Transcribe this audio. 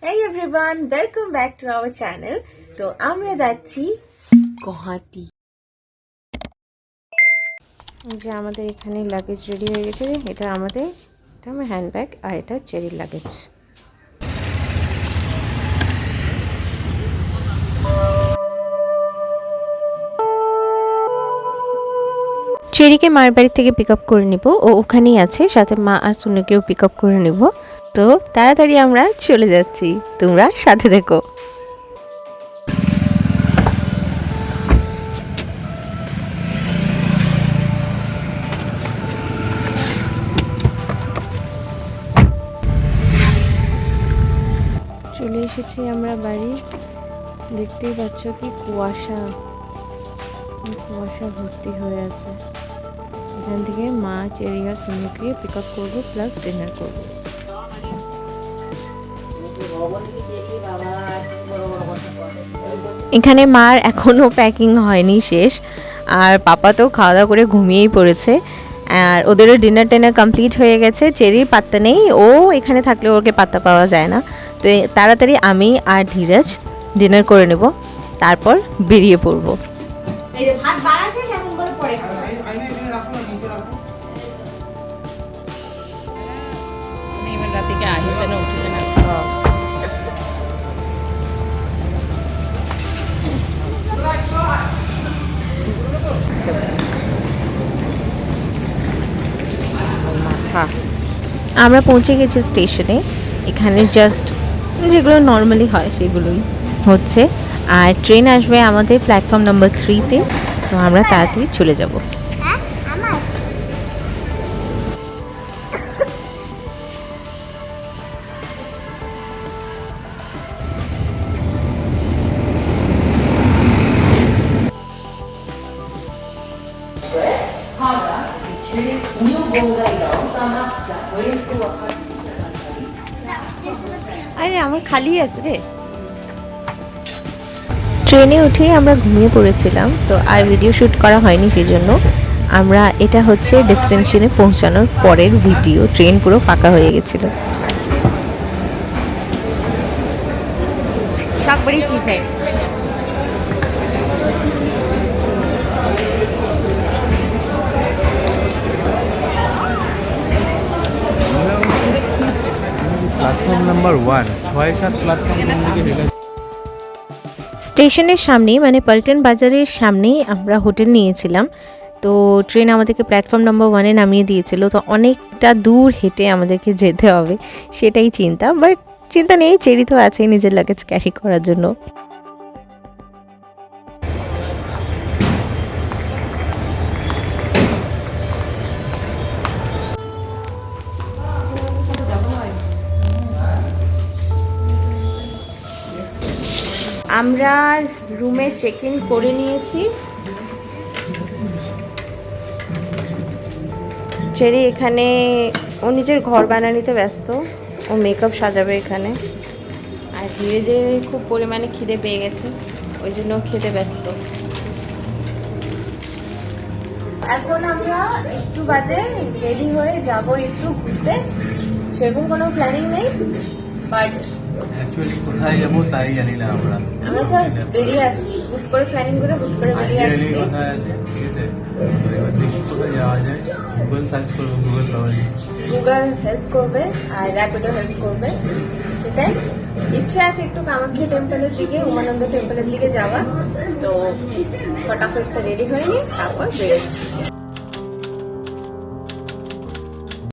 Hey everyone, welcome back to our channel. তো আমরা যাচ্ছি গুয়াহাটি। যে আমাদের এখানে লাগেজ রেডি হয়ে গেছে। এটা আমার হ্যান্ডব্যাগ আর এটা চেরির লাগেজ। চেরিকে মার বাড়ি থেকে পিক আপ করে নিব, ও ওখানেই আছে, সাথে মা আর সুনুকেও পিক আপ করে নিব। তো তাড়াতাড়ি আমরা চলে যাচ্ছি, তোমরা সাথে দেখো। চলে এসেছি আমরা বাড়ি। দেখতেই পাচ্ছ কি কুয়াশা ভর্তি হয়ে আছে। এখান থেকে মা চেরি আর সুনুকে পিক আপ করবো, প্লাস ডিনার করবো। এখানে মার এখনো প্যাকিং হয়নি শেষ, আর পাপা তো খাওয়া দাওয়া করে ঘুমিয়েই পড়েছে। আর ওদেরও ডিনার টেনার কমপ্লিট হয়ে গেছে। চেরির পাত্তা নেই, ও এখানে থাকলে ওকে পাত্তা পাওয়া যায় না। তো তাড়াতাড়ি আমি আর ধীরাজ ডিনার করে নেব, তারপর বেরিয়ে পড়বো। আমরা পৌঁছে গেছি স্টেশনে। এখানে জাস্ট যেগুলো নর্মালি হয় সেগুলোই হচ্ছে, আর ট্রেন আসবে আমাদের প্ল্যাটফর্ম নাম্বার 3-তে। তো আমরা তাড়াতাড়ি চলে যাব। আরে আমার খালি আছে রে। ট্রেনে উঠেই আমরা ঘুমিয়ে পড়েছিলাম, তো আর ভিডিও শ্যুট করা হয়নি, সেজন্য আমরা এটা হচ্ছে ডেস্টিনেশনে পৌঁছানোর পরের ভিডিও। ট্রেন পুরো ফাঁকা হয়ে গেছিল। সব বড়ি চিজ है। প্ল্যাটফর্ম নাম্বার 1 6-7 প্ল্যাটফর্ম থেকে ঢুকে স্টেশনের সামনেই, মানে পল্টন বাজারের সামনেই আমরা হোটেল নিয়েছিলাম। তো ট্রেন আমাদেরকে প্ল্যাটফর্ম নাম্বার 1-এ নামিয়ে দিয়েছিল। তো অনেকটা দূর হেঁটে আমাদেরকে যেতে হবে, সেটাই চিন্তা। বাট চিন্তা নেই, চেরি তো আছেই নিজের লাগেজ ক্যারি করার জন্য। আমরা রুমে চেক ইন করে নিয়েছি। চেরি এখানে ও নিজের ঘর বানানিতে ব্যস্ত, ও মেকআপ সাজাবে এখানে। আর ধীরে ধীরে খুব পরিমাণে খিদে পেয়ে গেছে, ওই জন্য খেতে ব্যস্ত। এখন আমরা একটু বাদে রেডি হয়ে যাব একটু ঘুরতে। সেরকম কোনো প্ল্যানিং নেই, বাট অ্যাকচুয়ালি কোথায় যাবো তাই জানি না। আমরা জাস্ট বেরিয়ে আসছি, হুট করে প্ল্যানিং করে হুট করে বেরিয়ে আসছি। কোথায় আছে ঠিক আছে, তো এবার দেখি কোথায় যাওয়া যায়। গুগল সার্চ করবো, গুগল পাওয়া যায়। গুগল হেল্প করবে আর র্যাপিডো হেল্প করবে, সেটাই। ইচ্ছে আছে একটু কামাখ্যা টেম্পলের দিকে, উমানন্দ টেম্পলের দিকে যাওয়া। তো ফটাফট সে রেডি হয়ে নিই, তারপর বেরোচ্ছি।